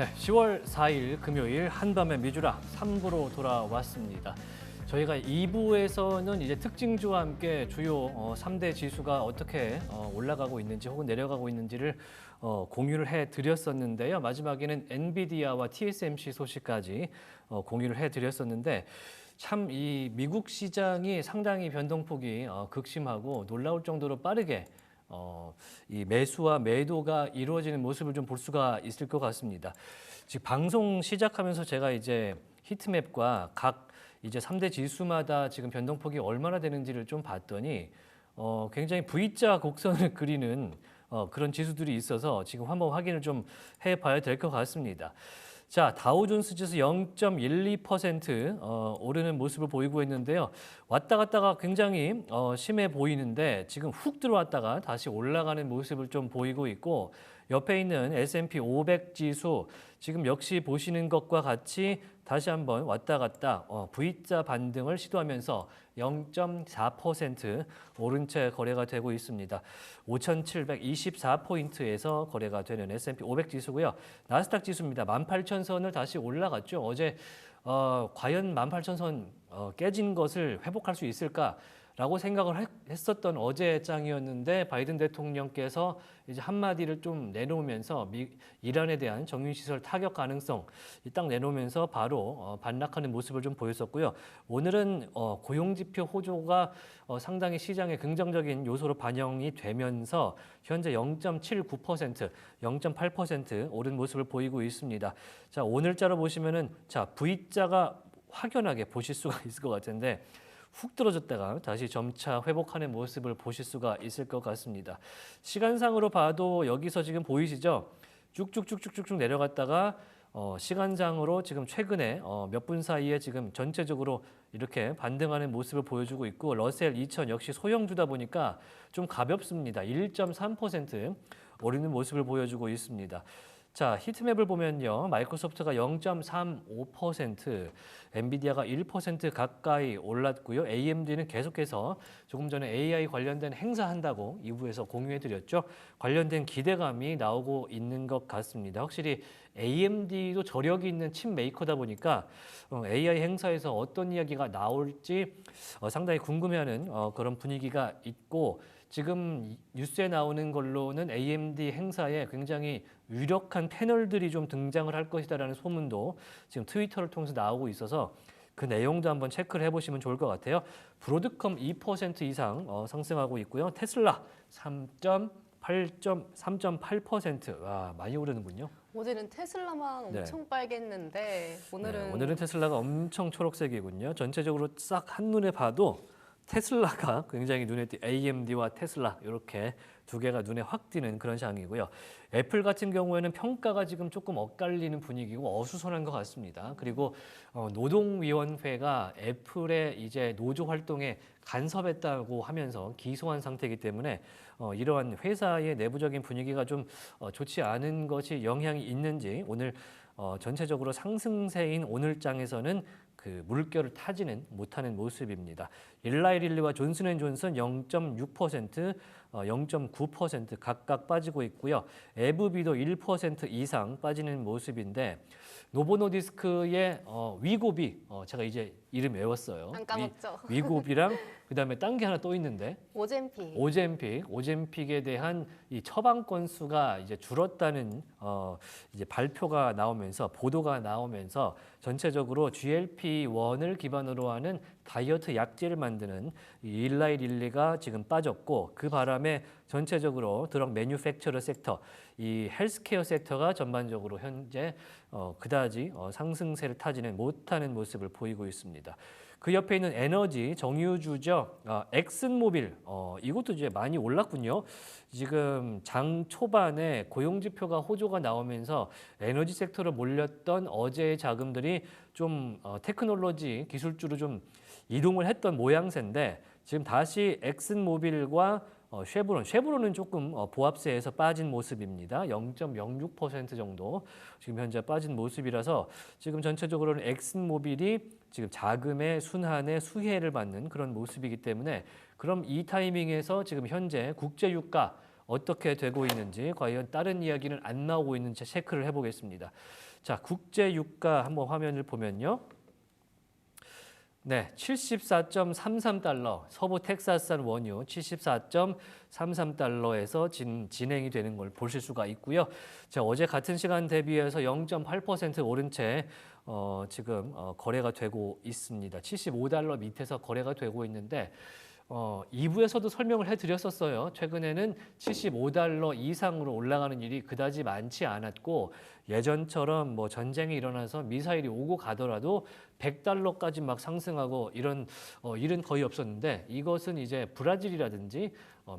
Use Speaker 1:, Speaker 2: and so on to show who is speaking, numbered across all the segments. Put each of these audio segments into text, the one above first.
Speaker 1: 네, 10월 4일 금요일 한밤의 미주라 3부로 돌아왔습니다. 저희가 2부에서는 이제 특징주와 함께 주요 3대 지수가 어떻게 올라가고 있는지 혹은 내려가고 있는지를 공유를 해드렸었는데요. 마지막에는 엔비디아와 TSMC 소식까지 공유를 해드렸었는데 참 이 미국 시장이 상당히 변동폭이 극심하고 놀라울 정도로 빠르게 이 매수와 매도가 이루어지는 모습을 좀 볼 수가 있을 것 같습니다. 지금 방송 시작하면서 제가 이제 히트맵과 각 이제 3대 지수마다 지금 변동폭이 얼마나 되는지를 좀 봤더니 굉장히 V자 곡선을 그리는 그런 지수들이 있어서 지금 한번 확인을 좀 해봐야 될 것 같습니다. 자, 다우존스 지수 0.12% 오르는 모습을 보이고 있는데요. 왔다 갔다가 굉장히 심해 보이는데 지금 훅 들어왔다가 다시 올라가는 모습을 좀 보이고 있고 옆에 있는 S&P 500 지수 지금 역시 보시는 것과 같이 다시 한번 왔다 갔다 V자 반등을 시도하면서 0.4% 오른 채 거래가 되고 있습니다. 5,724포인트에서 거래가 되는 S&P 500 지수고요. 나스닥 지수입니다. 18,000선을 다시 올라갔죠. 어제 과연 18,000선 깨진 것을 회복할 수 있을까라고 생각을 했었던 어제 장이었는데 바이든 대통령께서 이제 한마디를 좀 내놓으면서 이란에 대한 정유시설 타격 가능성 딱 내놓으면서 바로 반락하는 모습을 좀 보였었고요. 오늘은 고용지표 호조가 상당히 시장에 긍정적인 요소로 반영이 되면서 현재 0.79%, 0.8% 오른 모습을 보이고 있습니다. 자, 오늘자로 보시면은 자, V자가 확연하게 보실 수가 있을 것 같은데 훅 떨어졌다가 다시 점차 회복하는 모습을 보실 수가 있을 것 같습니다. 시간상으로 봐도 여기서 지금 보이시죠? 쭉쭉쭉쭉쭉 내려갔다가 시간상으로 지금 최근에 몇 분 사이에 지금 전체적으로 이렇게 반등하는 모습을 보여주고 있고 러셀 2000 역시 소형주다 보니까 좀 가볍습니다. 1.3% 오르는 모습을 보여주고 있습니다. 자, 히트맵을 보면요. 마이크로소프트가 0.35%, 엔비디아가 1% 가까이 올랐고요. AMD는 계속해서 조금 전에 AI 관련된 행사한다고 2부에서 공유해드렸죠. 관련된 기대감이 나오고 있는 것 같습니다. 확실히 AMD도 저력이 있는 칩 메이커다 보니까 AI 행사에서 어떤 이야기가 나올지 상당히 궁금해하는 그런 분위기가 있고 지금 뉴스에 나오는 걸로는 AMD 행사에 굉장히 유력한 패널들이 좀 등장을 할 것이다라는 소문도 지금 트위터를 통해서 나오고 있어서 그 내용도 한번 체크를 해보시면 좋을 것 같아요. 브로드컴 2% 이상 상승하고 있고요. 테슬라 3.8%. 와, 많이 오르는군요.
Speaker 2: 어제는 테슬라만 엄청 빨갰는데
Speaker 1: 오늘은 테슬라가 엄청 초록색이군요. 전체적으로 싹 한눈에 봐도 테슬라가 굉장히 눈에 AMD와 테슬라 이렇게 두 개가 눈에 확 띄는 그런 장이고요. 애플 같은 경우에는 평가가 지금 조금 엇갈리는 분위기고 어수선한 것 같습니다. 그리고 노동위원회가 애플의 이제 노조 활동에 간섭했다고 하면서 기소한 상태이기 때문에 이러한 회사의 내부적인 분위기가 좀 좋지 않은 것이 영향이 있는지 오늘 전체적으로 상승세인 오늘장에서는 그 물결을 타지는 못하는 모습입니다. 일라이릴리와 존슨앤존슨 0.6%, 0.9% 각각 빠지고 있고요. 에브비도 1% 이상 빠지는 모습인데 노보노디스크의 위고비 제가 이제 이름 외웠어요.
Speaker 2: 안 까먹죠.
Speaker 1: 위고비랑 그다음에 딴 게 하나 또 있는데 오젬픽에 대한 이 처방 건수가 이제 줄었다는 이제 발표가 나오면서 보도가 나오면서 전체적으로 GLP-1을 기반으로 하는 다이어트 약제를 만드는 이 일라이 릴리가 지금 빠졌고 그 바람에 전체적으로 드럭 매뉴팩처러 섹터, 이 헬스케어 섹터가 전반적으로 현재 그다지 상승세를 타지는 못하는 모습을 보이고 있습니다. 그 옆에 있는 에너지 정유주죠. 엑슨모빌 이것도 이제 많이 올랐군요. 지금 장 초반에 고용지표가 호조가 나오면서 에너지 섹터로 몰렸던 어제의 자금들이 좀 테크놀로지 기술주로 좀 이동을 했던 모양새인데 지금 다시 엑슨모빌과 쉐브론은 조금 보합세에서 빠진 모습입니다. 0.06% 정도 지금 현재 빠진 모습이라서 지금 전체적으로는 엑슨모빌이 지금 자금의 순환에 수혜를 받는 그런 모습이기 때문에 그럼 이 타이밍에서 지금 현재 국제유가 어떻게 되고 있는지 과연 다른 이야기는 안 나오고 있는지 체크를 해보겠습니다. 자, 국제 유가 한번 화면을 보면요. 네, 74.33달러, 서부 텍사스산 원유 74.33달러에서 진행이 되는 걸 보실 수가 있고요. 자, 어제 같은 시간 대비해서 0.8% 오른 채 지금 거래가 되고 있습니다. 75달러 밑에서 거래가 되고 있는데 2부에서도 설명을 해드렸었어요. 최근에는 75달러 이상으로 올라가는 일이 그다지 많지 않았고 예전처럼 뭐 전쟁이 일어나서 미사일이 오고 가더라도 100달러까지 막 상승하고 이런 일은 거의 없었는데 이것은 이제 브라질이라든지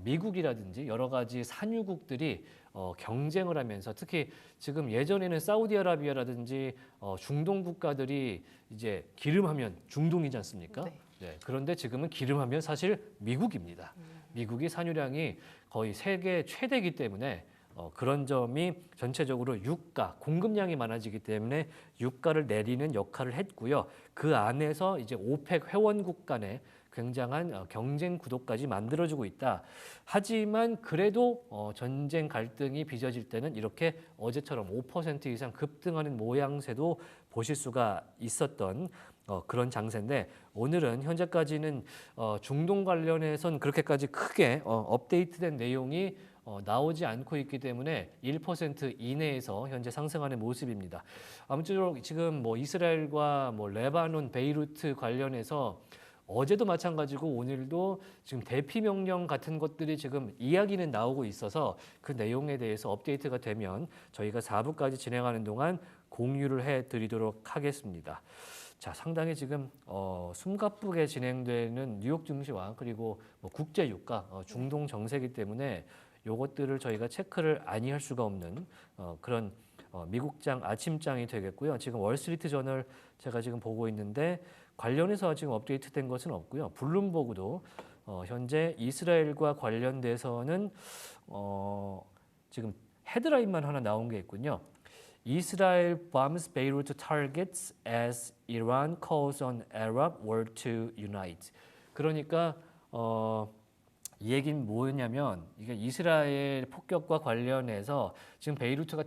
Speaker 1: 미국이라든지 여러 가지 산유국들이 경쟁을 하면서 특히 지금 예전에는 사우디아라비아라든지 중동 국가들이 이제 기름하면 중동이지 않습니까?
Speaker 2: 네.
Speaker 1: 네, 그런데 지금은 기름하면 사실 미국입니다. 미국이 산유량이 거의 세계 최대이기 때문에 그런 점이 전체적으로 유가, 공급량이 많아지기 때문에 유가를 내리는 역할을 했고요. 그 안에서 이제 오펙 회원국 간의 굉장한 경쟁 구도까지 만들어지고 있다. 하지만 그래도 전쟁 갈등이 빚어질 때는 이렇게 어제처럼 5% 이상 급등하는 모양새도 보실 수가 있었던 그런 장세인데 오늘은 현재까지는 중동 관련해선 그렇게까지 크게 업데이트된 내용이 나오지 않고 있기 때문에 1% 이내에서 현재 상승하는 모습입니다. 아무쪼록 지금 뭐 이스라엘과 뭐 레바논, 베이루트 관련해서 어제도 마찬가지고 오늘도 지금 대피 명령 같은 것들이 지금 이야기는 나오고 있어서 그 내용에 대해서 업데이트가 되면 저희가 4부까지 진행하는 동안 공유를 해드리도록 하겠습니다. 자, 상당히 지금 숨가쁘게 진행되는 뉴욕 증시와 그리고 뭐 국제 유가, 중동 정세이기 때문에 요것들을 저희가 체크를 아니할 수가 없는 그런 미국장 아침장이 되겠고요. 지금 월스트리트 저널 제가 지금 보고 있는데 관련해서 지금 업데이트된 것은 없고요. 블룸버그도 현재 이스라엘과 관련돼서는 지금 헤드라인만 하나 나온 게 있군요. Israel bombs Beirut targets as Iran calls on Arab world to unite. 그러니까 이 얘기는 뭐냐면 이게 이스라엘 폭격과 관련해서 지금 베이루트가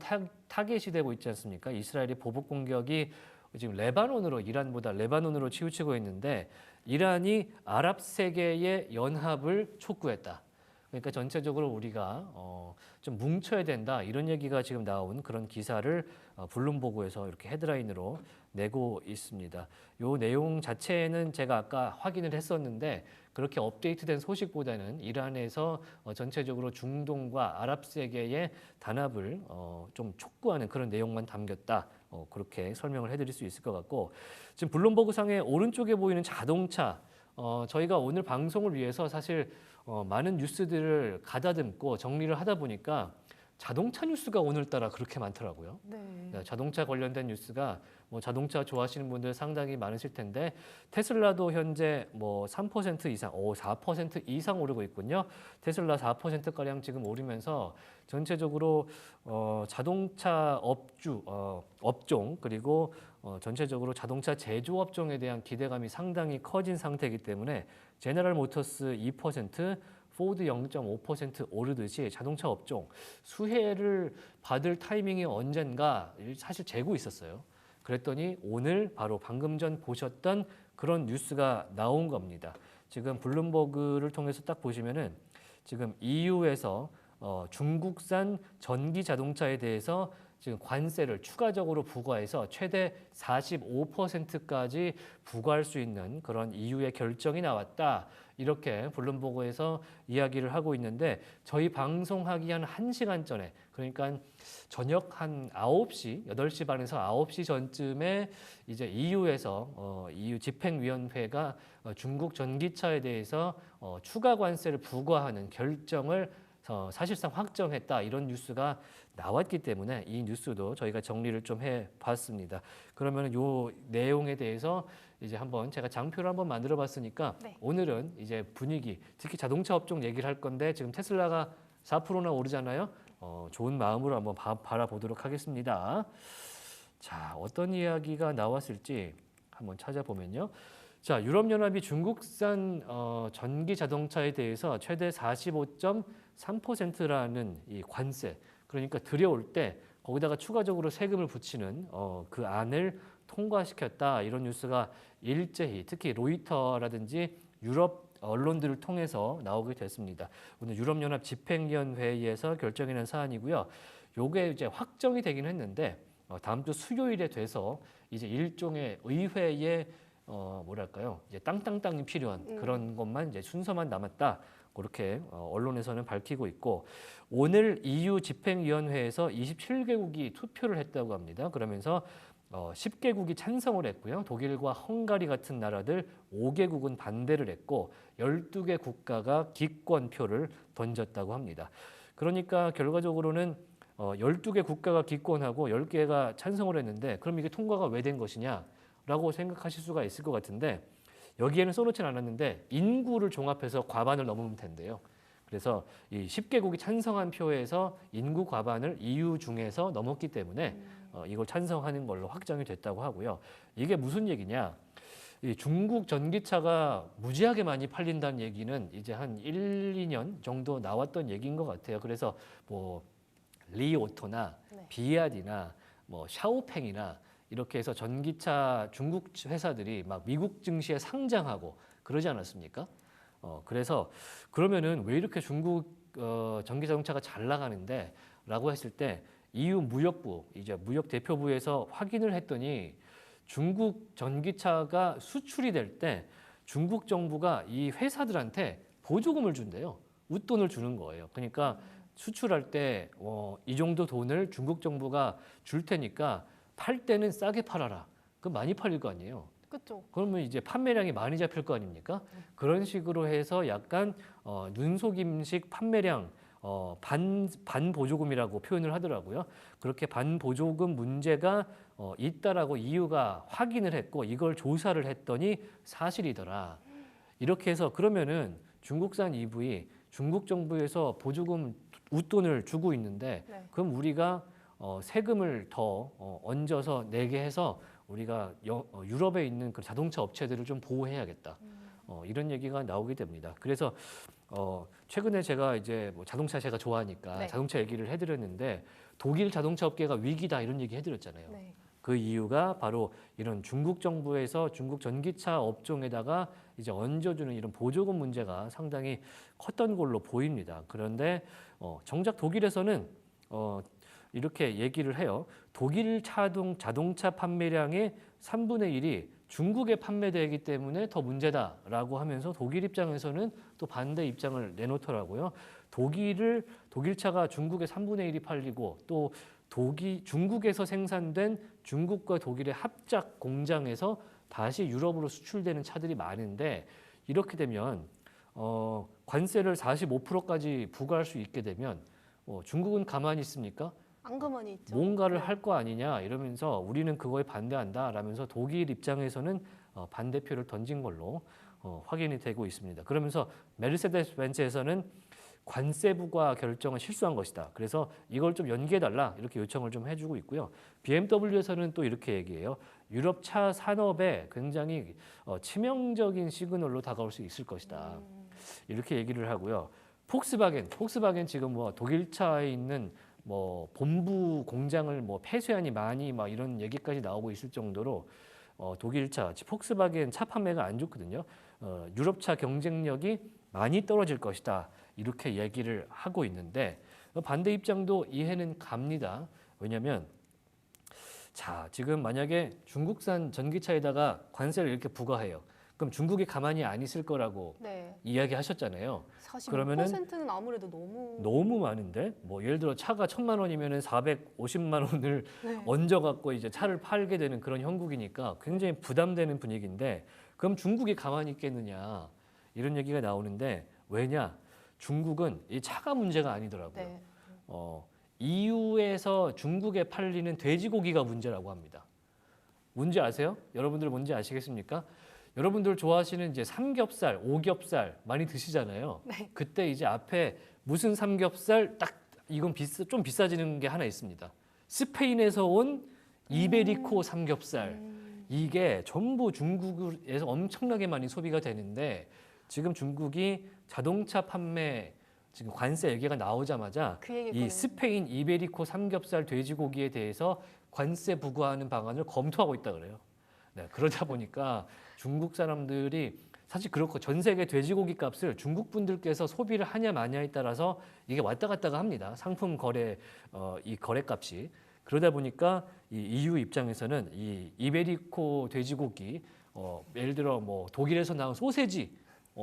Speaker 1: 타겟이 되고 있지 않습니까? 이스라엘의 보복 공격이 지금 레바논으로 이란보다 레바논으로 치우치고 있는데 이란이 아랍 세계의 연합을 촉구했다. 그러니까 전체적으로 우리가 좀 뭉쳐야 된다 이런 얘기가 지금 나온 그런 기사를 블룸버그에서 이렇게 헤드라인으로 내고 있습니다. 이 내용 자체는 제가 아까 확인을 했었는데 그렇게 업데이트된 소식보다는 이란에서 전체적으로 중동과 아랍 세계의 단합을 좀 촉구하는 그런 내용만 담겼다. 그렇게 설명을 해드릴 수 있을 것 같고 지금 블룸버그 상의 오른쪽에 보이는 자동차 저희가 오늘 방송을 위해서 사실 많은 뉴스들을 가다듬고 정리를 하다 보니까 자동차 뉴스가 오늘따라 그렇게 많더라고요.
Speaker 2: 네.
Speaker 1: 자동차 관련된 뉴스가 뭐 자동차 좋아하시는 분들 상당히 많으실 텐데 테슬라도 현재 뭐 3% 이상, 4% 이상 오르고 있군요. 테슬라 4%가량 지금 오르면서 전체적으로 자동차 업종 그리고 전체적으로 자동차 제조업종에 대한 기대감이 상당히 커진 상태이기 때문에 제너럴 모터스 2%, 포드 0.5% 오르듯이 자동차 업종 수혜를 받을 타이밍이 언젠가 사실 재고 있었어요. 그랬더니 오늘 바로 방금 전 보셨던 그런 뉴스가 나온 겁니다. 지금 블룸버그를 통해서 딱 보시면은 지금 EU에서 중국산 전기 자동차에 대해서 지금 관세를 추가적으로 부과해서 최대 45%까지 부과할 수 있는 그런 EU의 결정이 나왔다. 이렇게 블룸버그에서 이야기를 하고 있는데 저희 방송하기 한 1시간 전에 그러니까 저녁 한 9시, 8시 반에서 9시 전쯤에 이제 EU에서 EU 집행위원회가 중국 전기차에 대해서 추가 관세를 부과하는 결정을 사실상 확정했다 이런 뉴스가 나왔기 때문에 이 뉴스도 저희가 정리를 좀 해봤습니다. 그러면 이 내용에 대해서 이제 한번 제가 장표를 한번 만들어봤으니까
Speaker 2: 네.
Speaker 1: 오늘은 이제 분위기 특히 자동차 업종 얘기를 할 건데 지금 테슬라가 4%나 오르잖아요. 좋은 마음으로 한번 바라보도록 하겠습니다. 자, 어떤 이야기가 나왔을지 한번 찾아보면요. 자, 유럽연합이 중국산 전기 자동차에 대해서 최대 45.3%라는 이 관세, 그러니까 들여올 때 거기다가 추가적으로 세금을 붙이는 그 안을 통과시켰다. 이런 뉴스가 일제히 특히 로이터라든지 유럽 언론들을 통해서 나오게 됐습니다. 오늘 유럽연합 집행위원회에서 결정이 난 사안이고요. 요게 이제 확정이 되긴 했는데 다음 주 수요일에 돼서 이제 일종의 의회의 뭐랄까요? 이제 땅땅땅이 필요한 그런 것만 이제 순서만 남았다. 그렇게 언론에서는 밝히고 있고 오늘 EU 집행위원회에서 27개국이 투표를 했다고 합니다. 그러면서 10개국이 찬성을 했고요. 독일과 헝가리 같은 나라들 5개국은 반대를 했고 12개 국가가 기권표를 던졌다고 합니다. 그러니까 결과적으로는 12개 국가가 기권하고 10개가 찬성을 했는데 그럼 이게 통과가 왜 된 것이냐라고 생각하실 수가 있을 것 같은데 여기에는 써놓지는 않았는데 인구를 종합해서 과반을 넘으면 된대요. 그래서 이 10개국이 찬성한 표에서 인구 과반을 EU 중에서 넘었기 때문에 이걸 찬성하는 걸로 확정이 됐다고 하고요. 이게 무슨 얘기냐? 이 중국 전기차가 무지하게 많이 팔린다는 얘기는 이제 한 1, 2년 정도 나왔던 얘기인 것 같아요. 그래서 뭐 리오토나
Speaker 2: 네.
Speaker 1: 비아디나 뭐 샤오팽이나 이렇게 해서 전기차 중국 회사들이 막 미국 증시에 상장하고 그러지 않았습니까? 그래서 그러면은 왜 이렇게 중국 전기 자동차가 잘 나가는데? 라고 했을 때 EU 무역부, 이제 무역 대표부에서 확인을 했더니 중국 전기차가 수출이 될 때 중국 정부가 이 회사들한테 보조금을 준대요. 웃돈을 주는 거예요. 그러니까 수출할 때 이 정도 돈을 중국 정부가 줄 테니까 팔 때는 싸게 팔아라. 그럼 많이 팔릴 거 아니에요.
Speaker 2: 그렇죠.
Speaker 1: 그러면 이제 판매량이 많이 잡힐 거 아닙니까? 그런 식으로 해서 약간 눈속임식 판매량 반 보조금이라고 표현을 하더라고요. 그렇게 반 보조금 문제가 있다라고 EU가 확인을 했고 이걸 조사를 했더니 사실이더라. 이렇게 해서 그러면은 중국산 EV 중국 정부에서 보조금 웃돈을 주고 있는데
Speaker 2: 네.
Speaker 1: 그럼 우리가 세금을 더 얹어서 내게 해서 우리가 유럽에 있는 그 자동차 업체들을 좀 보호해야겠다. 이런 얘기가 나오게 됩니다. 그래서 최근에 제가 이제 뭐 자동차 제가 좋아하니까
Speaker 2: 네.
Speaker 1: 자동차 얘기를 해드렸는데 독일 자동차 업계가 위기다 이런 얘기 해드렸잖아요.
Speaker 2: 네.
Speaker 1: 그 이유가 바로 이런 중국 정부에서 중국 전기차 업종에다가 이제 얹어주는 이런 보조금 문제가 상당히 컸던 걸로 보입니다. 그런데 정작 독일에서는 이렇게 얘기를 해요. 독일 자동차 판매량의 3분의 1이 중국에 판매되기 때문에 더 문제다라고 하면서 독일 입장에서는 또 반대 입장을 내놓더라고요. 독일 차가 중국의 3분의 1이 팔리고 또 중국에서 생산된 중국과 독일의 합작 공장에서 다시 유럽으로 수출되는 차들이 많은데 이렇게 되면 관세를 45%까지 부과할 수 있게 되면 중국은 가만히 있습니까?
Speaker 2: 안 가만히 있죠.
Speaker 1: 뭔가를
Speaker 2: 네.
Speaker 1: 할 거 아니냐 이러면서 우리는 그거에 반대한다라면서 독일 입장에서는 반대표를 던진 걸로 확인이 되고 있습니다. 그러면서 메르세데스 벤츠에서는 관세 부과 결정은 실수한 것이다. 그래서 이걸 좀 연기해달라 이렇게 요청을 좀 해주고 있고요. BMW에서는 또 이렇게 얘기해요. 유럽 차 산업에 굉장히 치명적인 시그널로 다가올 수 있을 것이다. 이렇게 얘기를 하고요. 폭스바겐 지금 뭐 독일 차에 있는 뭐 본부 공장을 뭐 폐쇄하니 많이 막 이런 얘기까지 나오고 있을 정도로 독일차 폭스바겐 차 판매가 안 좋거든요. 유럽차 경쟁력이 많이 떨어질 것이다. 이렇게 얘기를 하고 있는데 반대 입장도 이해는 갑니다. 왜냐하면 자 지금 만약에 중국산 전기차에다가 관세를 이렇게 부과해요. 그럼 중국이 가만히 안 있을 거라고
Speaker 2: 네.
Speaker 1: 이야기하셨잖아요.
Speaker 2: 45%는 아무래도
Speaker 1: 너무 많은데 뭐 예를 들어 차가 1,000만 원이면은 450만 원을
Speaker 2: 네.
Speaker 1: 얹어 갖고 이제 차를 팔게 되는 그런 형국이니까 굉장히 부담되는 분위기인데 그럼 중국이 가만히 있겠느냐 이런 얘기가 나오는데 왜냐 중국은 이 차가 문제가 아니더라고요.
Speaker 2: 네.
Speaker 1: EU에서 중국에 팔리는 돼지고기가 문제라고 합니다. 뭔지 아세요? 여러분들 뭔지 아시겠습니까? 여러분들 좋아하시는 이제 삼겹살, 오겹살 많이 드시잖아요.
Speaker 2: 네.
Speaker 1: 그때 이제 앞에 무슨 삼겹살 딱 이건 좀 비싸지는 게 하나 있습니다. 스페인에서 온 이베리코 삼겹살. 이게 전부 중국에서 엄청나게 많이 소비가 되는데 지금 중국이 자동차 판매 지금 관세 얘기가 나오자마자
Speaker 2: 그 얘기
Speaker 1: 이
Speaker 2: 꺼내는
Speaker 1: 스페인 이베리코 삼겹살 돼지고기에 대해서 관세 부과하는 방안을 검토하고 있다 그래요. 네, 그러다 보니까 중국 사람들이 사실 그렇고 전 세계 돼지고기 값을 중국 분들께서 소비를 하냐 마냐에 따라서 이게 왔다 갔다가 합니다. 상품 거래 이 거래값이 그러다 보니까 이 EU 입장에서는 이 이베리코 돼지고기 예를 들어 뭐 독일에서 나온 소세지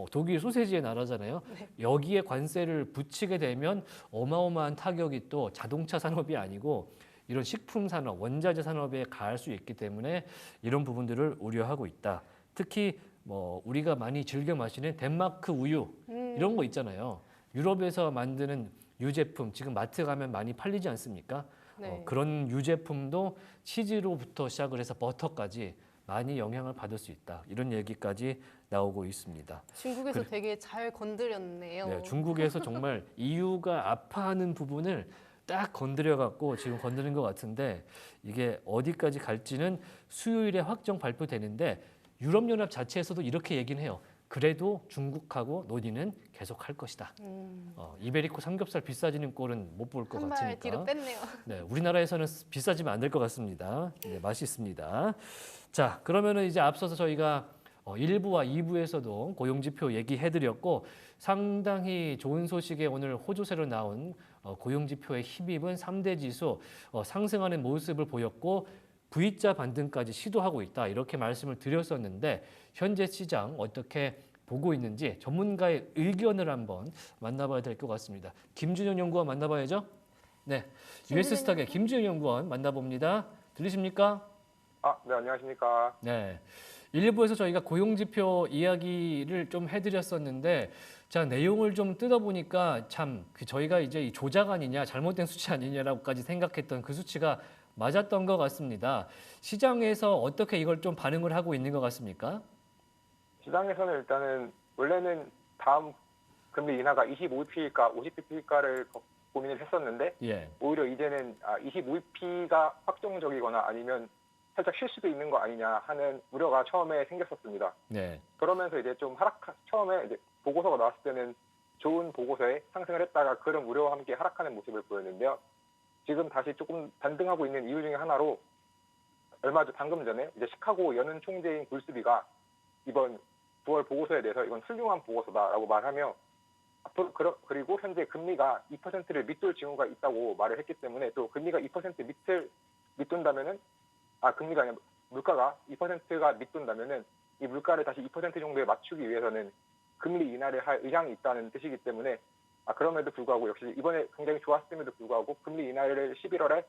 Speaker 1: 독일 소세지의 나라잖아요.
Speaker 2: 네.
Speaker 1: 여기에 관세를 붙이게 되면 어마어마한 타격이 또 자동차 산업이 아니고 이런 식품 산업, 원자재 산업에 가할 수 있기 때문에 이런 부분들을 우려하고 있다. 특히 뭐 우리가 많이 즐겨 마시는 덴마크 우유 이런 거 있잖아요. 유럽에서 만드는 유제품 지금 마트 가면 많이 팔리지 않습니까?
Speaker 2: 네.
Speaker 1: 그런 유제품도 치즈로부터 시작을 해서 버터까지 많이 영향을 받을 수 있다. 이런 얘기까지 나오고 있습니다.
Speaker 2: 중국에서 되게 잘 건드렸네요.
Speaker 1: 네, 중국에서 정말 EU가 아파하는 부분을 딱 건드려 갖고 지금 건드는 것 같은데 이게 어디까지 갈지는 수요일에 확정 발표되는데 유럽연합 자체에서도 이렇게 얘기는 해요. 그래도 중국하고 논의는 계속 할 것이다. 이베리코 삼겹살 비싸지는 꼴은 못 볼 것
Speaker 2: 한 발 뒤로
Speaker 1: 같으니까.
Speaker 2: 뺐네요.
Speaker 1: 네, 우리나라에서는 비싸지면 안 될 것 같습니다. 네, 맛있습니다. 자, 그러면은 이제 앞서서 저희가 1부와 2부에서도 고용지표 얘기해드렸고 상당히 좋은 소식에 오늘 호조새로 나온 고용지표에 힘입은 3대 지수 상승하는 모습을 보였고 V자 반등까지 시도하고 있다 이렇게 말씀을 드렸었는데 현재 시장 어떻게 보고 있는지 전문가의 의견을 한번 만나봐야 될 것 같습니다. 김준영 연구원 만나봐야죠. 네, US스탁의 김준영 연구원 만나봅니다. 들리십니까?
Speaker 3: 네, 안녕하십니까.
Speaker 1: 네. 1부에서 저희가 고용지표 이야기를 좀 해드렸었는데, 자, 내용을 좀 뜯어보니까 참, 저희가 이제 이 조작 아니냐, 잘못된 수치 아니냐라고까지 생각했던 그 수치가 맞았던 것 같습니다. 시장에서 어떻게 이걸 좀 반응을 하고 있는 것 같습니까?
Speaker 3: 시장에서는 일단은 원래는 다음 금리 인하가 25bp일까 50bp일까를 고민을 했었는데
Speaker 1: 예.
Speaker 3: 오히려 이제는 25bp가 확정적이거나 아니면 살짝 쉴 수도 있는 거 아니냐 하는 우려가 처음에 생겼었습니다.
Speaker 1: 네.
Speaker 3: 그러면서 이제 좀 처음에 이제 보고서가 나왔을 때는 좋은 보고서에 상승을 했다가 그런 우려와 함께 하락하는 모습을 보였는데요. 지금 다시 조금 반등하고 있는 이유 중에 하나로 방금 전에 이제 시카고 연은 총재인 굴스비가 이번 9월 보고서에 대해서 이건 훌륭한 보고서다라고 말하며 앞으로 그리고 현재 금리가 2%를 밑돌 징후가 있다고 말을 했기 때문에 또 금리가 2% 밑돈다면은 금리가 아니라 물가가 2%가 밑돈다면은 이 물가를 다시 2% 정도에 맞추기 위해서는 금리 인하를 할 의향이 있다는 뜻이기 때문에 그럼에도 불구하고 역시 이번에 굉장히 좋았음에도 불구하고 금리 인하를 11월에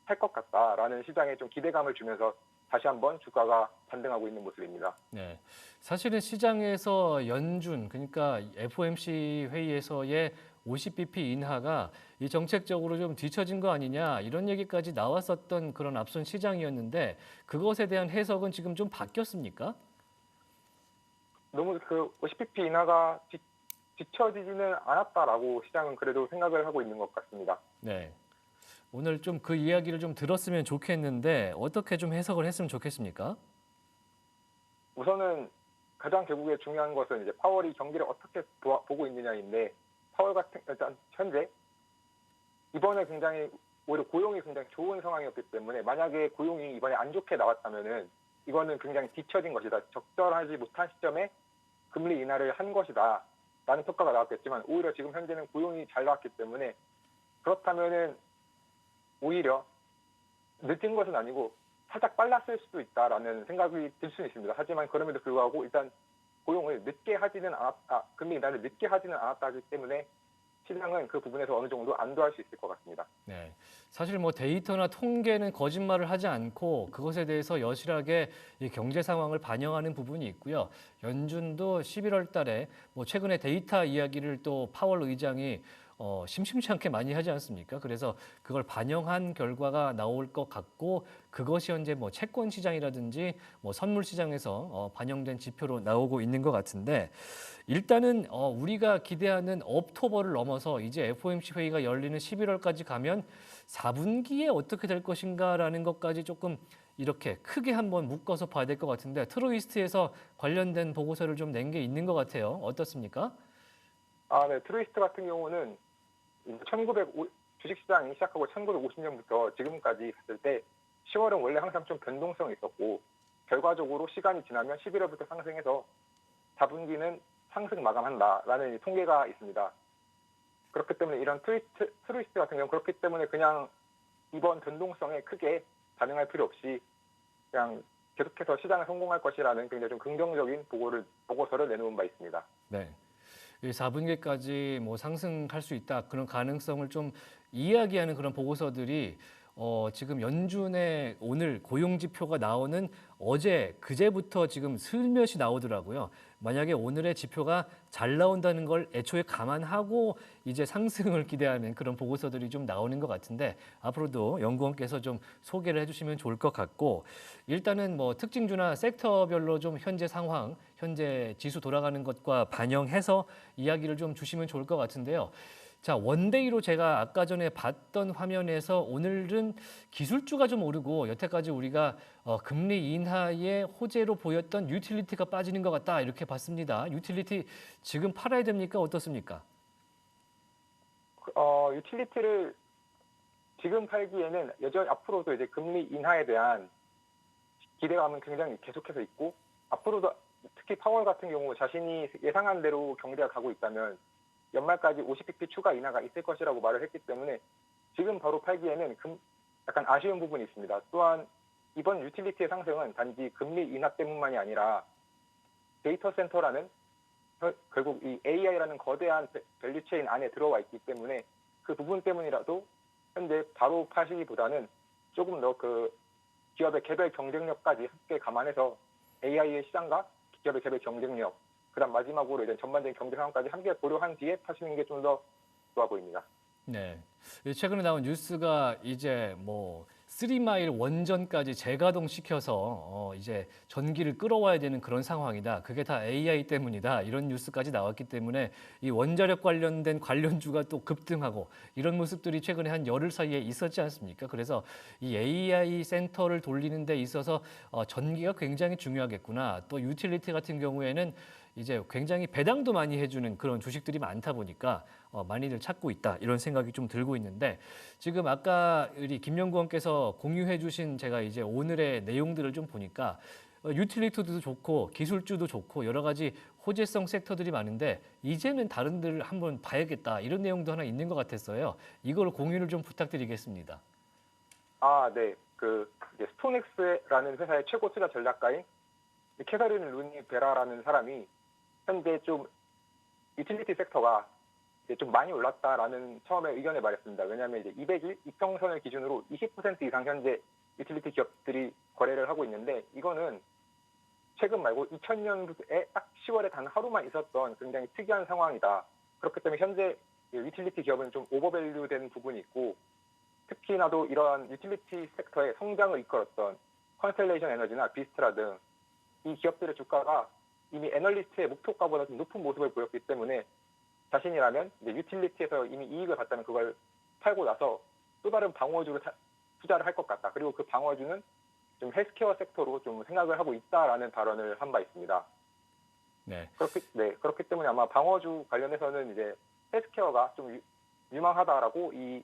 Speaker 3: 할 것 같다라는 시장에 좀 기대감을 주면서 다시 한번 주가가 반등하고 있는 모습입니다.
Speaker 1: 네, 사실은 시장에서 연준 그러니까 FOMC 회의에서의 50bp 인하가 이 정책적으로 좀 뒤처진 거 아니냐 이런 얘기까지 나왔었던 그런 앞선 시장이었는데 그것에 대한 해석은 지금 좀 바뀌었습니까?
Speaker 3: 너무 그 50bp 인하가 뒤처지지는 않았다라고 시장은 그래도 생각을 하고 있는 것 같습니다.
Speaker 1: 네. 오늘 좀 그 이야기를 좀 들었으면 좋겠는데 어떻게 좀 해석을 했으면 좋겠습니까?
Speaker 3: 우선은 가장 결국에 중요한 것은 이제 파월이 경기를 어떻게 보고 있느냐인데 파월 같은 일단 현재 이번에 굉장히 오히려 고용이 굉장히 좋은 상황이었기 때문에 만약에 고용이 이번에 안 좋게 나왔다면은 이거는 굉장히 뒤처진 것이다. 적절하지 못한 시점에 금리 인하를 한 것이다. 라는 평가가 나왔겠지만 오히려 지금 현재는 고용이 잘 나왔기 때문에 그렇다면은 오히려 늦은 것은 아니고 살짝 빨랐을 수도 있다라는 생각이 들 수는 있습니다. 하지만 그럼에도 불구하고 일단 고용을 늦게 하지는 금리 인하를 늦게 하지는 않았다기 때문에 시장은 그 부분에서 어느 정도 안도할 수 있을 것 같습니다.
Speaker 1: 네, 사실 뭐 데이터나 통계는 거짓말을 하지 않고 그것에 대해서 여실하게 이 경제 상황을 반영하는 부분이 있고요. 연준도 11월 달에 뭐 최근에 데이터 이야기를 또 파월 의장이 심심치 않게 많이 하지 않습니까? 그래서 그걸 반영한 결과가 나올 것 같고 그것이 현재 뭐 채권 시장이라든지 뭐 선물 시장에서 반영된 지표로 나오고 있는 것 같은데 일단은 우리가 기대하는 옥토버를 넘어서 이제 FOMC 회의가 열리는 11월까지 가면 4분기에 어떻게 될 것인가라는 것까지 조금 이렇게 크게 한번 묶어서 봐야 될 것 같은데 트로이스트에서 관련된 보고서를 좀 낸 게 있는 것 같아요. 어떻습니까?
Speaker 3: 네. 트루이스트 같은 경우는 1905 주식시장이 시작하고 1950년부터 지금까지 봤을 때 10월은 원래 항상 좀 변동성이 있었고 결과적으로 시간이 지나면 11월부터 상승해서 4분기는 상승 마감한다라는 이 통계가 있습니다. 그렇기 때문에 이런 트루이스트 같은 경우는 그렇기 때문에 그냥 이번 변동성에 크게 반응할 필요 없이 그냥 계속해서 시장에 성공할 것이라는 굉장히 좀 긍정적인 보고서를 내놓은 바 있습니다.
Speaker 1: 네. 4분기까지 뭐 상승할 수 있다 그런 가능성을 좀 이야기하는 그런 보고서들이 지금 연준의 오늘 고용 지표가 나오는 어제 그제부터 지금 슬며시 나오더라고요. 만약에 오늘의 지표가 잘 나온다는 걸 애초에 감안하고 이제 상승을 기대하는 그런 보고서들이 좀 나오는 것 같은데 앞으로도 연구원께서 좀 소개를 해주시면 좋을 것 같고 일단은 뭐 특징주나 섹터별로 좀 현재 상황, 현재 지수 돌아가는 것과 반영해서 이야기를 좀 주시면 좋을 것 같은데요. 자, 원데이로 제가 아까 전에 봤던 화면에서 오늘은 기술주가 좀 오르고 여태까지 우리가 금리 인하의 호재로 보였던 유틸리티가 빠지는 것 같다 이렇게 봤습니다. 유틸리티 지금 팔아야 됩니까? 어떻습니까?
Speaker 3: 유틸리티를 지금 팔기에는 여전히 앞으로도 이제 금리 인하에 대한 기대감은 굉장히 계속해서 있고 앞으로도 특히 파월 같은 경우 자신이 예상한 대로 경제가 가고 있다면 연말까지 50bp 추가 인하가 있을 것이라고 말을 했기 때문에 지금 바로 팔기에는 약간 아쉬운 부분이 있습니다. 또한 이번 유틸리티의 상승은 단지 금리 인하 때문만이 아니라 데이터 센터라는 결국 이 AI라는 거대한 밸류체인 안에 들어와 있기 때문에 그 부분 때문이라도 현재 바로 파시기보다는 조금 더 그 기업의 개별 경쟁력까지 함께 감안해서 AI의 시장과 기업의 개별 경쟁력 그다음 마지막으로 이제 전반적인 경제 상황까지 함께 고려한 뒤에 파시는 게 좀 더 좋아 보입니다.
Speaker 1: 네. 최근에 나온 뉴스가 이제 뭐 3마일 원전까지 재가동 시켜서 이제 전기를 끌어와야 되는 그런 상황이다. 그게 다 AI 때문이다. 이런 뉴스까지 나왔기 때문에 이 원자력 관련된 관련주가 또 급등하고 이런 모습들이 최근에 한 열흘 사이에 있었지 않습니까? 그래서 이 AI 센터를 돌리는 데 있어서 전기가 굉장히 중요하겠구나. 또 유틸리티 같은 경우에는 이제 굉장히 배당도 많이 해주는 그런 주식들이 많다 보니까 많이들 찾고 있다 이런 생각이 좀 들고 있는데 지금 아까 우리 김연구원께서 공유해주신 제가 이제 오늘의 내용들을 좀 보니까 유틸리티도 좋고 기술주도 좋고 여러 가지 호재성 섹터들이 많은데 이제는 다른 데를 한번 봐야겠다 이런 내용도 하나 있는 것 같았어요. 이걸 공유를 좀 부탁드리겠습니다.
Speaker 3: 네. 이제 스톤엑스라는 회사의 최고 투자 전략가인 캐서린 루니 베라라는 사람이 현재 좀 유틸리티 섹터가 이제 좀 많이 올랐다라는 처음에 의견을 말했습니다. 왜냐하면 이제 200일 이평선을 기준으로 20% 이상 현재 유틸리티 기업들이 거래를 하고 있는데 이거는 최근 말고 2000년에 딱 10월에 단 하루만 있었던 굉장히 특이한 상황이다. 그렇기 때문에 현재 유틸리티 기업은 좀 오버밸류된 부분이 있고 특히나도 이러한 유틸리티 섹터의 성장을 이끌었던 컨스텔레이션 에너지나 비스트라 등 이 기업들의 주가가 이미 애널리스트의 목표가보다 좀 높은 모습을 보였기 때문에 자신이라면 이제 유틸리티에서 이미 이익을 봤다면 그걸 팔고 나서 또 다른 방어주로 투자를 할 것 같다. 그리고 그 방어주는 좀 헬스케어 섹터로 좀 생각을 하고 있다라는 발언을 한 바 있습니다.
Speaker 1: 네.
Speaker 3: 그렇기 때문에 아마 방어주 관련해서는 이제 헬스케어가 좀 유망하다라고 이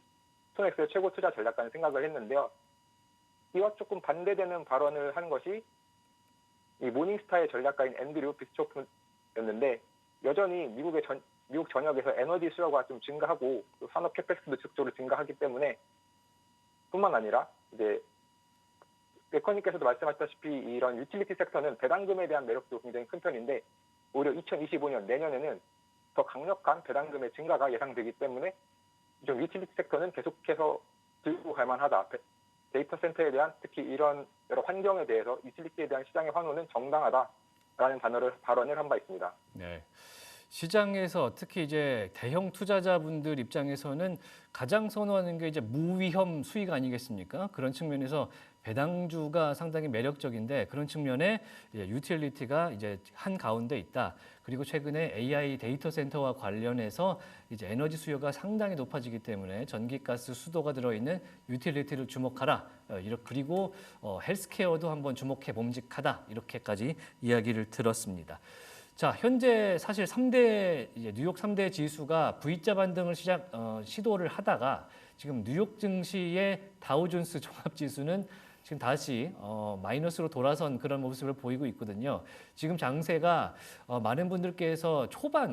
Speaker 3: 스톤엑스의 최고 투자 전략가는 생각을 했는데요. 이와 조금 반대되는 발언을 한 것이 이 모닝스타의 전략가인 앤드류 비스초프였는데 여전히 미국 전역에서 에너지 수요가 좀 증가하고 또 산업 캐펙스도 즉적으로 증가하기 때문에 뿐만 아니라 이제 레커님께서도 말씀하셨다시피 이런 유틸리티 섹터는 배당금에 대한 매력도 굉장히 큰 편인데 오히려 2025년 내년에는 더 강력한 배당금의 증가가 예상되기 때문에 좀 유틸리티 섹터는 계속해서 들고 갈 만하다. 데이터 센터에 대한 특히 이런 여러 환경에 대해서 유틸리티에 대한 시장의 환호는 정당하다라는 발언을 한 바 있습니다.
Speaker 1: 네. 시장에서 특히 이제 대형 투자자분들 입장에서는 가장 선호하는 게 이제 무위험 수익 아니겠습니까? 그런 측면에서 배당주가 상당히 매력적인데 그런 측면에 유틸리티가 이제 한 가운데 있다. 그리고 최근에 AI 데이터 센터와 관련해서 이제 에너지 수요가 상당히 높아지기 때문에 전기가스 수도가 들어있는 유틸리티를 주목하라. 그리고 헬스케어도 한번 주목해 봄직하다. 이렇게까지 이야기를 들었습니다. 자, 현재 사실 3대 이제 뉴욕 3대 지수가 V자 반등을 시도를 하다가 지금 뉴욕 증시의 다우존스 종합 지수는 지금 다시 마이너스로 돌아선 그런 모습을 보이고 있거든요. 지금 장세가 많은 분들께서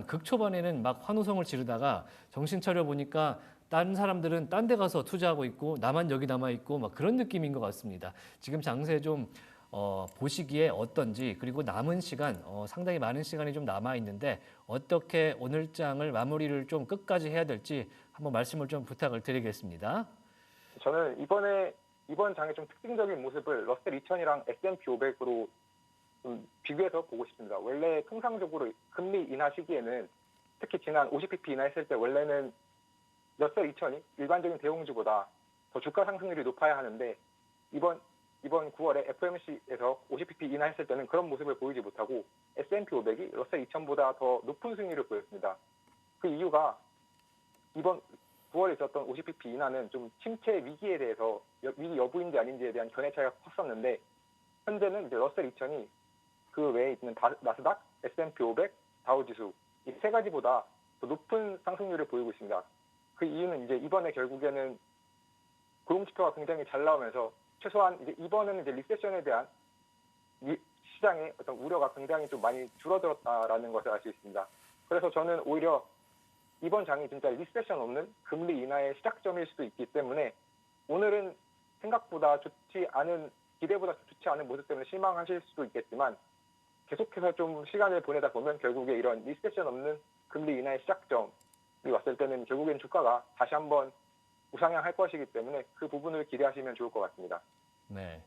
Speaker 1: 극초반에는 막 환호성을 지르다가 정신 차려 보니까 다른 사람들은 딴 데 가서 투자하고 있고 나만 여기 남아 있고 막 그런 느낌인 것 같습니다. 지금 장세 좀 보시기에 어떤지, 그리고 남은 시간 상당히 많은 시간이 좀 남아 있는데 어떻게 오늘 장을 마무리를 좀 끝까지 해야 될지 한번 말씀을 좀 부탁을 드리겠습니다.
Speaker 3: 저는 이번 장의 좀 특징적인 모습을 러셀 2000이랑 S&P 500으로 좀 비교해서 보고 싶습니다. 원래 통상적으로 금리 인하 시기에는 특히 지난 50bp 인하했을 때 원래는 러셀 2000이 일반적인 대형주보다 더 주가 상승률이 높아야 하는데 이번 9월에 FOMC에서 50bp 인하했을 때는 그런 모습을 보이지 못하고 S&P 500이 러셀 2000보다 더 높은 수익률을 보였습니다. 그 이유가 이번 9월에 있었던 50bp 인하는 좀 침체 위기에 대해서 위기 여부인지 아닌지에 대한 견해 차이가 컸었는데 현재는 이제 러셀 2000이 그 외에 있는 나스닥, S&P 500, 다우지수 이 세 가지보다 더 높은 상승률을 보이고 있습니다. 그 이유는 이제 이번에 결국에는 고용지표가 굉장히 잘 나오면서 최소한 이제 이번에는 이제 리세션에 대한 시장의 어떤 우려가 굉장히 좀 많이 줄어들었다라는 것을 알 수 있습니다. 그래서 저는 오히려 이번 장이 진짜 리세션 없는 금리 인하의 시작점일 수도 있기 때문에 오늘은 생각보다 기대보다 좋지 않은 모습 때문에 실망하실 수도 있겠지만 계속해서 좀 시간을 보내다 보면 결국에 이런 리세션 없는 금리 인하의 시작점이 왔을 때는 결국엔 주가가 다시 한번 우상향할 것이기 때문에 그 부분을 기대하시면 좋을 것 같습니다.
Speaker 1: 네.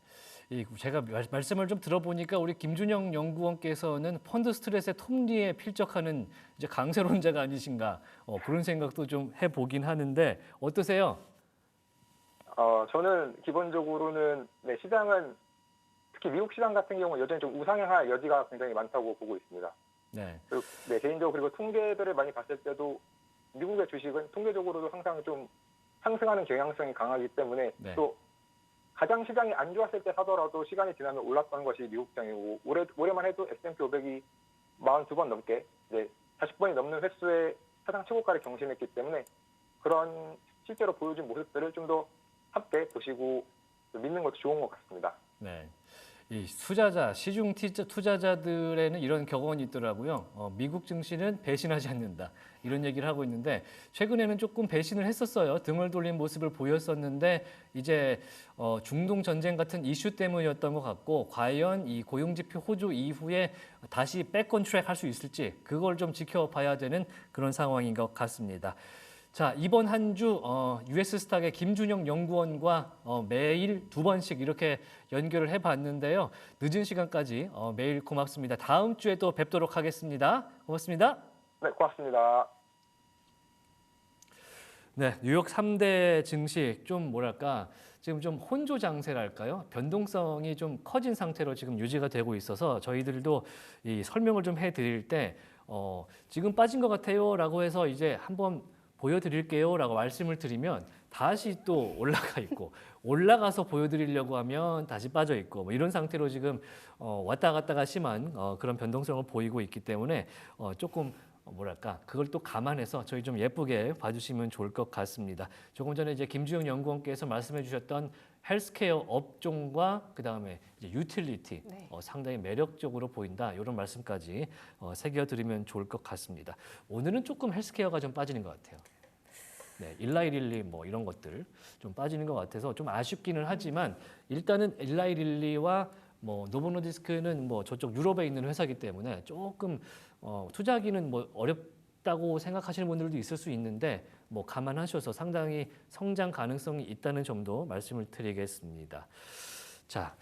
Speaker 1: 제가 말씀을 좀 들어보니까 우리 김준영 연구원께서는 펀드 스트레스의 톱니에 필적하는 이제 강세론자가 아니신가 그런 생각도 좀 해보긴 하는데 어떠세요?
Speaker 3: 저는 기본적으로는 시장은 특히 미국 시장 같은 경우는 여전히 좀 우상향할 여지가 굉장히 많다고 보고 있습니다.
Speaker 1: 네.
Speaker 3: 그리고 개인적으로 그리고 통계들을 많이 봤을 때도 미국의 주식은 통계적으로도 항상 좀 상승하는 경향성이 강하기 때문에
Speaker 1: 네.
Speaker 3: 또 가장 시장이 안 좋았을 때 사더라도 시간이 지나면 올랐던 것이 미국 시장이고 올해만 해도 S&P 500이 42번 넘게 이제 40번이 넘는 횟수의 사상 최고가를 경신했기 때문에 그런 실제로 보여준 모습들을 좀 더 함께 보시고 믿는 것도 좋은 것 같습니다.
Speaker 1: 네. 이 시중 투자자들에는 이런 격언이 있더라고요. 미국 증시는 배신하지 않는다. 이런 얘기를 하고 있는데 최근에는 조금 배신을 했었어요. 등을 돌린 모습을 보였었는데 이제 중동 전쟁 같은 이슈 때문이었던 것 같고 과연 이 고용지표 호조 이후에 다시 백건트랙 할 수 있을지 그걸 좀 지켜봐야 되는 그런 상황인 것 같습니다. 자, 이번 한 주 US 스탁의 김준영 연구원과 매일 2번씩 이렇게 연결을 해봤는데요. 늦은 시간까지 매일 고맙습니다. 다음 주에 또 뵙도록 하겠습니다. 고맙습니다.
Speaker 3: 네, 고맙습니다.
Speaker 1: 네, 뉴욕 3대 증시 좀 지금 좀 혼조 장세랄까요? 변동성이 좀 커진 상태로 지금 유지가 되고 있어서 저희들도 이 설명을 좀 해드릴 때 지금 빠진 것 같아요라고 해서 이제 한번 보여드릴게요라고 말씀을 드리면 다시 또 올라가 있고 올라가서 보여드리려고 하면 다시 빠져 있고 뭐 이런 상태로 지금 왔다 갔다가 심한 그런 변동성을 보이고 있기 때문에 조금 그걸 또 감안해서 저희 좀 예쁘게 봐주시면 좋을 것 같습니다. 조금 전에 이제 김주영 연구원께서 말씀해주셨던 헬스케어 업종과 그 다음에 유틸리티
Speaker 2: 네.
Speaker 1: 상당히 매력적으로 보인다 이런 말씀까지 새겨드리면 좋을 것 같습니다. 오늘은 조금 헬스케어가 좀 빠지는 것 같아요. 네, 일라이릴리 뭐 이런 것들 좀 빠지는 것 같아서 좀 아쉽기는 하지만 일단은 일라이릴리와 뭐 노보노디스크는 뭐 저쪽 유럽에 있는 회사이기 때문에 조금 투자하기는 뭐 어렵다고 생각하시는 분들도 있을 수 있는데 뭐 감안하셔서 상당히 성장 가능성이 있다는 점도 말씀을 드리겠습니다. 자,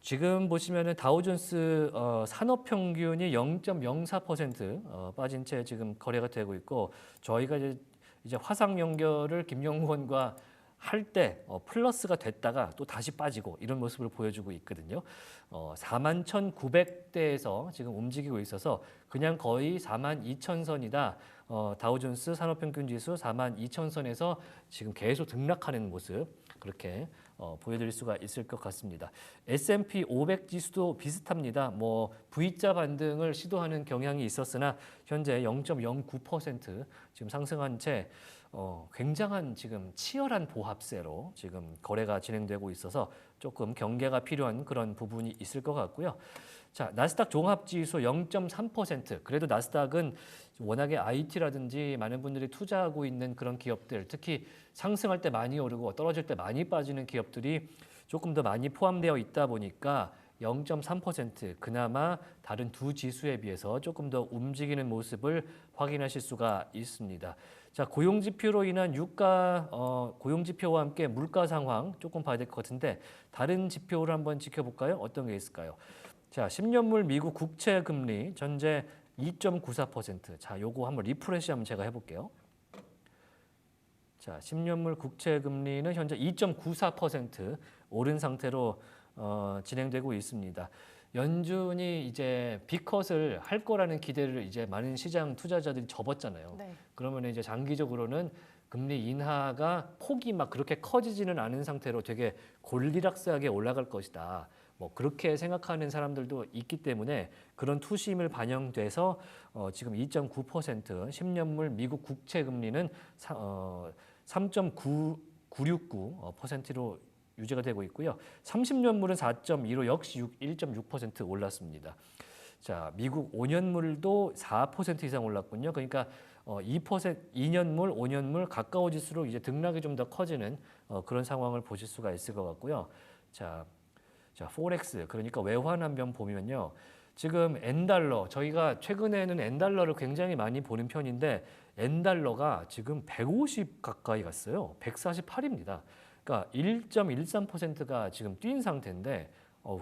Speaker 1: 지금 보시면은 다우존스 산업 평균이 0.04% 빠진 채 지금 거래가 되고 있고 저희가 이제 화상 연결을 김영권과 할 때 플러스가 됐다가 또 다시 빠지고 이런 모습을 보여주고 있거든요. 41,900대에서 지금 움직이고 있어서 그냥 거의 42,000선이다. 다우존스 산업평균지수 42,000선에서 지금 계속 등락하는 모습 그렇게 보여드릴 수가 있을 것 같습니다. S&P 500 지수도 비슷합니다. 뭐 V자 반등을 시도하는 경향이 있었으나 현재 0.09% 지금 상승한 채 굉장한 지금 치열한 보합세로 지금 거래가 진행되고 있어서 조금 경계가 필요한 그런 부분이 있을 것 같고요. 자, 나스닥 종합지수 0.3%. 그래도 나스닥은 워낙에 IT라든지 많은 분들이 투자하고 있는 그런 기업들, 특히 상승할 때 많이 오르고 떨어질 때 많이 빠지는 기업들이 조금 더 많이 포함되어 있다 보니까 0.3% 그나마 다른 두 지수에 비해서 조금 더 움직이는 모습을 확인하실 수가 있습니다. 자, 고용지표로 인한 고용지표와 함께 물가 상황 조금 봐야 될 것 같은데 다른 지표를 한번 지켜볼까요? 어떤 게 있을까요? 자, 10년물 미국 국채 금리 현재 2.94%. 자, 요거 한번 리프레시 한번 제가 해볼게요. 자, 10년물 국채 금리는 현재 2.94% 오른 상태로 진행되고 있습니다. 연준이 이제 빅컷을 할 거라는 기대를 이제 많은 시장 투자자들이 접었잖아요.
Speaker 2: 네.
Speaker 1: 그러면 이제 장기적으로는 금리 인하가 폭이 막 그렇게 커지지는 않은 상태로 되게 골디락스하게 올라갈 것이다. 뭐 그렇게 생각하는 사람들도 있기 때문에 그런 투심을 반영돼서 지금 2.9% 10년물 미국 국채 금리는 3.969%로 유지가 되고 있고요. 30년물은 4.2로 역시 1.6% 올랐습니다. 자, 미국 5년물도 4% 이상 올랐군요. 그러니까 2년물, 5년물 가까워질수록 이제 등락이 좀 더 커지는 그런 상황을 보실 수가 있을 것 같고요. 자, 포렉스 그러니까 외환 한번 보면요. 지금 N달러 저희가 최근에는 N달러를 굉장히 많이 보는 편인데 N달러가 지금 150 가까이 갔어요. 148입니다. 그러니까 1.13%가 지금 뛴 상태인데